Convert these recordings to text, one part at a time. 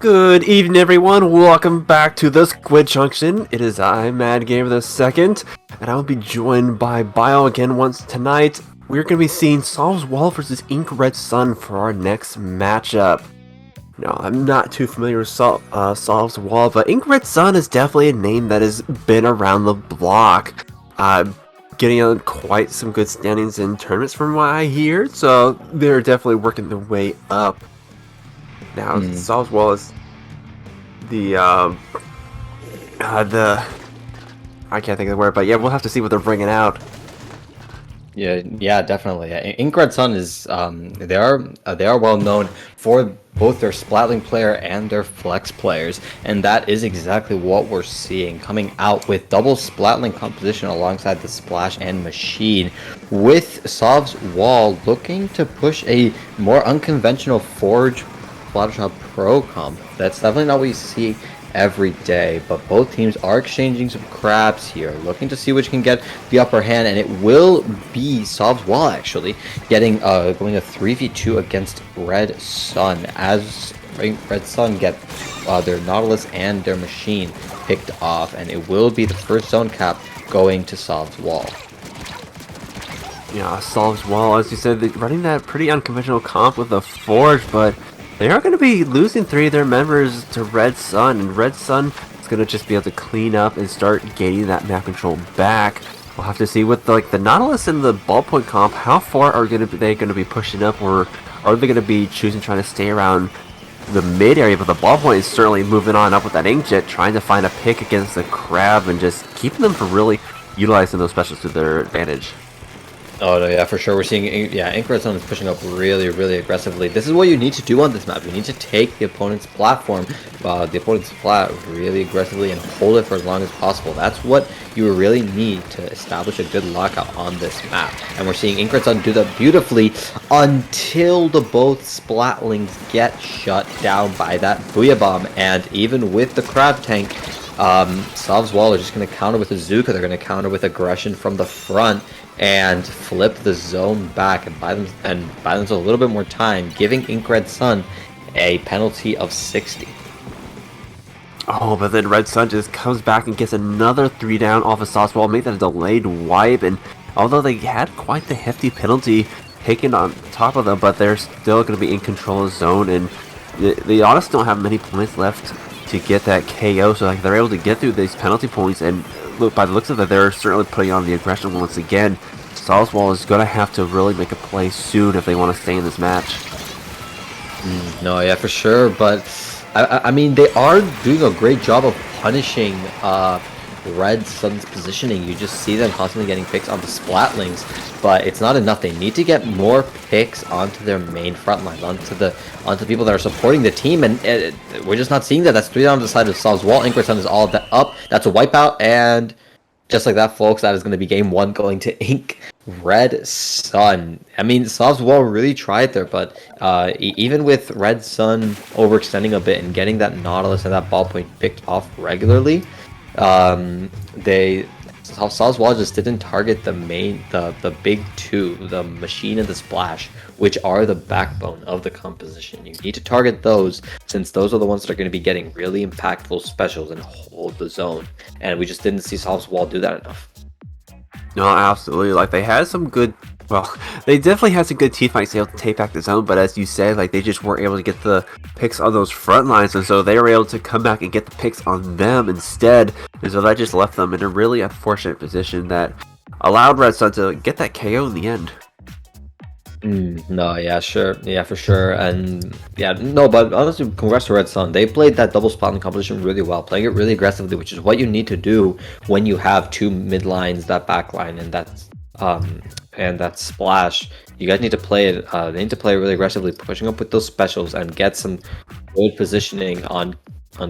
Good evening, everyone. Welcome back to the Squid Junction. It is I, Mad Gamer the Second, and I will be joined by Bio again once tonight. We're going to be seeing Solve's Wall versus Ink Red Sun for our next matchup. Now, I'm not too familiar with Solve's Wall, but Ink Red Sun is definitely a name that has been around the block. Getting on quite some good standings in tournaments from what I hear, so they're definitely working their way up. Now, Solve's Wall is the I can't think of the word, but yeah, we'll have to see what they're bringing out. Yeah, definitely. Ink Red Sun is they are well known for both their Splatling player and their Flex players, and that is exactly what we're seeing coming out with double Splatling composition alongside the Splash and Machine, with Solve's Wall looking to push a more unconventional Forge Fluttershy Pro comp. That's definitely not what you see every day, but both teams are exchanging some crabs here, looking to see which can get the upper hand, and it will be Solve's Wall actually getting going a 3v2 against Red Sun, as Red Sun get their Nautilus and their Machine picked off, and it will be the first zone cap going to Solve's Wall. Yeah, Solve's Wall, as you said, they're running that pretty unconventional comp with the Forge, but they are going to be losing 3 of their members to Red Sun, and Red Sun is going to just be able to clean up and start gaining that map control back. We'll have to see with the Nautilus and the ballpoint comp, how far are they going to be pushing up, or are they going to be trying to stay around the mid area? But the ballpoint is certainly moving on up with that Inkjet, trying to find a pick against the Crab and just keeping them from really utilizing those specials to their advantage. Oh no, yeah, for sure. We're seeing, Ink Red Sun is pushing up really, really aggressively. This is what you need to do on this map. You need to take the opponent's platform, the opponent's plat, really aggressively and hold it for as long as possible. That's what you really need to establish a good lockout on this map. And we're seeing Ink Red Sun do that beautifully until the both Splatlings get shut down by that Booyah Bomb. And even with the Crab Tank, Solve's Wall are just going to counter with a Zuka. They're going to counter with aggression from the front and flip the zone back and buy themselves a little bit more time, giving Ink Red Sun a penalty of 60. Oh, but then Red Sun just comes back and gets another 3 down off of Solve's Wall, make that a delayed wipe, and although they had quite the hefty penalty taken on top of them, but they're still going to be in control of the zone, and they honestly don't have many points left to get that KO, so like they're able to get through these penalty points, and look, by the looks of it, they're certainly putting on the aggression once again. Solve's Wall is going to have to really make a play soon if they want to stay in this match. No, yeah, for sure, but I mean, they are doing a great job of punishing Red Sun's positioning. You just see them constantly getting picks on the Splatlings, but it's not enough. They need to get more picks onto their main front line, onto the people that are supporting the team, and we're just not seeing that. That's 3 down the side of Solve's Wall. Ink Red Sun is all that up. That's a wipeout, and just like that, folks, that is going to be game 1 going to Ink Red Sun. I mean, Solve's Wall really tried there, but even with Red Sun overextending a bit and getting that Nautilus and that ballpoint picked off regularly, Solve's Wall just didn't target the big 2, the Machine and the Splash, which are the backbone of the composition. You need to target those, since those are the ones that are going to be getting really impactful specials and hold the zone. And we just didn't see Solve's Wall do that enough. No, absolutely. Like, they had some good... Well, they definitely had some good teeth fights able to take back the zone, but as you said, like, they just weren't able to get the picks on those front lines, and so they were able to come back and get the picks on them instead, and so that just left them in a really unfortunate position that allowed Red Sun to get that KO in the end. No, yeah, sure. Yeah, for sure. And yeah, no, but honestly, congrats to Red Sun. They played that double spotting competition really well, playing it really aggressively, which is what you need to do when you have 2 mid lines, that back line, and that Splash. You guys need to play it. They need to play it really aggressively, pushing up with those specials and get some good positioning on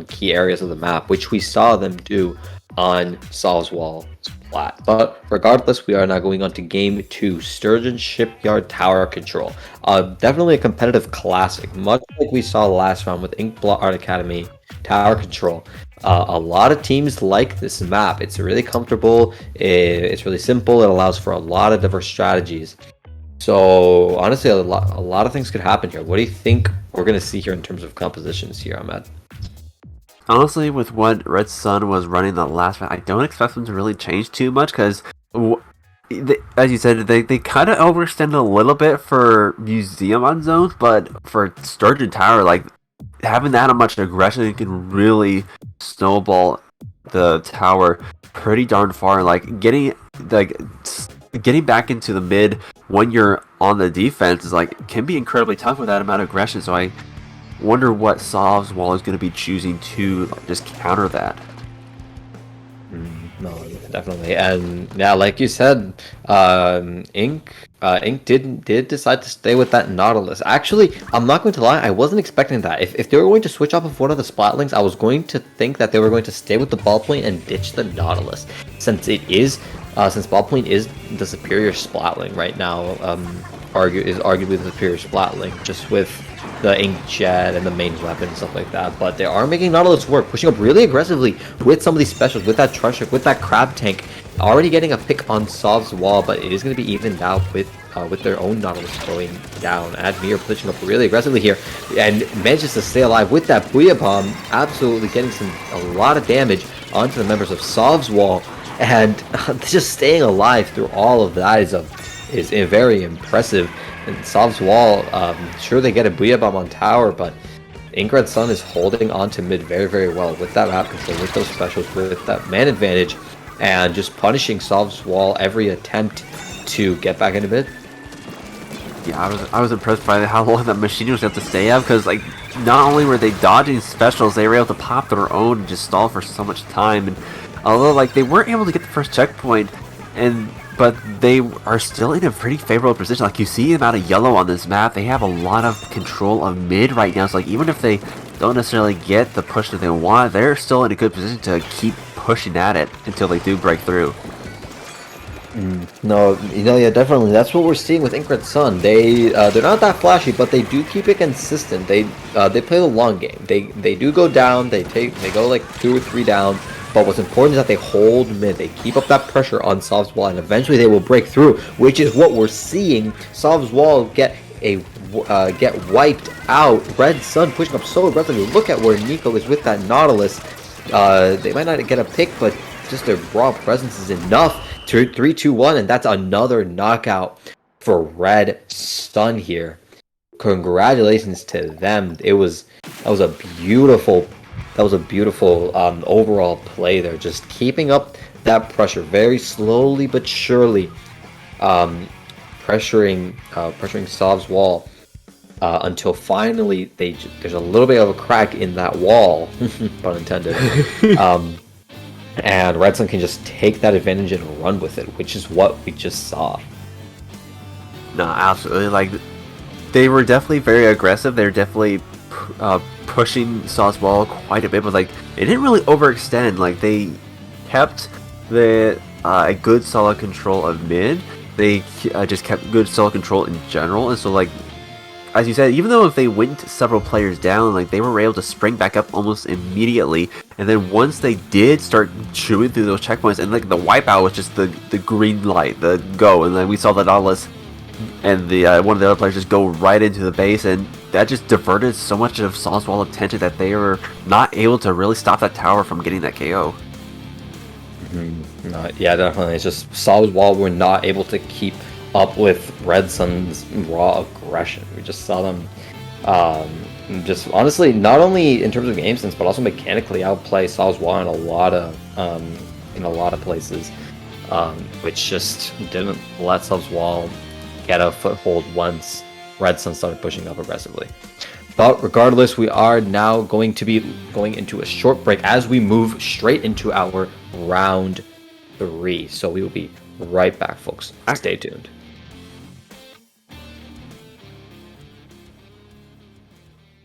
key areas of the map, which we saw them do on Solve's Wall flat. But regardless, we are now going on to game 2, Sturgeon Shipyard Tower Control. Definitely a competitive classic, much like we saw last round with Inkblot Art Academy Tower Control. A lot of teams like this map. It's really comfortable, it's really simple, it allows for a lot of diverse strategies. So honestly, a lot of things could happen here. What do you think we're going to see here in terms of compositions here, Ahmed? honestly, with what Red Sun was running the last round, I don't expect them to really change too much because, as you said, they kind of overextended a little bit for Museum on zones, but for Sturgeon Tower, like having that much aggression can really snowball the tower pretty darn far. Like getting back into the mid when you're on the defense is like can be incredibly tough with that amount of aggression. So I wonder what Sov's wall is going to be choosing to just counter that. No, definitely, and yeah, like you said, Inc did decide to stay with that Nautilus. Actually, I'm not going to lie, I wasn't expecting that. If they were going to switch off of one of the Splatlings, I was going to think that they were going to stay with the Ballpoint and ditch the Nautilus, since Ballpoint is the superior Splatling right now. Is arguably the superior Splatling, just with the Inkjet and the main weapon and stuff like that. But they are making Nautilus work, pushing up really aggressively with some of these specials, with that Treasure, with that Crab Tank, already getting a pick on Sov's wall, but it is going to be evened out with their own Nautilus going down. Admir pushing up really aggressively here and manages to stay alive with that Booyah Bomb, absolutely getting a lot of damage onto the members of Sov's wall, and just staying alive through all of that is very impressive. And Sov's wall, sure they get a Booyah Bomb on tower, but Red Sun is holding on to mid very, very well with that map control, with those specials, with that man advantage, and just punishing Sov's wall every attempt to get back into mid. Yeah, I was impressed by how long that machine was able to stay up, because like not only were they dodging specials, they were able to pop their own and just stall for so much time. And although like they weren't able to get the first checkpoint, but they are still in a pretty favorable position. Like you see the amount of yellow on this map, they have a lot of control of mid right now. So like even if they don't necessarily get the push that they want, they're still in a good position to keep pushing at it until they do break through. No, yeah, definitely. That's what we're seeing with Red Sun. They're not that flashy, but they do keep it consistent. They play the long game. They do go down. They go like 2 or 3 down. But what's important is that they hold mid. They keep up that pressure on Sov's wall, and eventually they will break through, which is what we're seeing. Sov's wall get wiped out. Red Sun pushing up so aggressively. Look at where Nico is with that Nautilus. They might not get a pick, but just their raw presence is enough. 3, 2, 1, and that's another knockout for Red Sun here. Congratulations to them. That was a beautiful overall play there. Just keeping up that pressure very slowly but surely, pressuring Sov's wall until finally there's a little bit of a crack in that wall, pun intended. And Red Sun can just take that advantage and run with it, which is what we just saw. No, absolutely. Like they were definitely very aggressive. They're definitely pushing Sov's wall quite a bit, but like it didn't really overextend. Like they kept a good solid control of mid. They just kept good solid control in general, and so like as you said, even though if they went several players down, like they were able to spring back up almost immediately. And then once they did start chewing through those checkpoints, and like the wipeout was just the green light, the go, and then we saw the Nautilus and the one of the other players just go right into the base, and that just diverted so much of Sov's wall attention that they were not able to really stop that tower from getting that KO. No, yeah, definitely. It's just Sov's wall were not able to keep up with Red Sun's raw aggression. We just saw them just honestly, not only in terms of game sense, but also mechanically outplay Sov's wall in a lot of places, which just didn't let Sov's wall get a foothold once Red Sun started pushing up aggressively. But regardless, we are now going to be going into a short break as we move straight into our round 3. So we will be right back, folks. Stay tuned.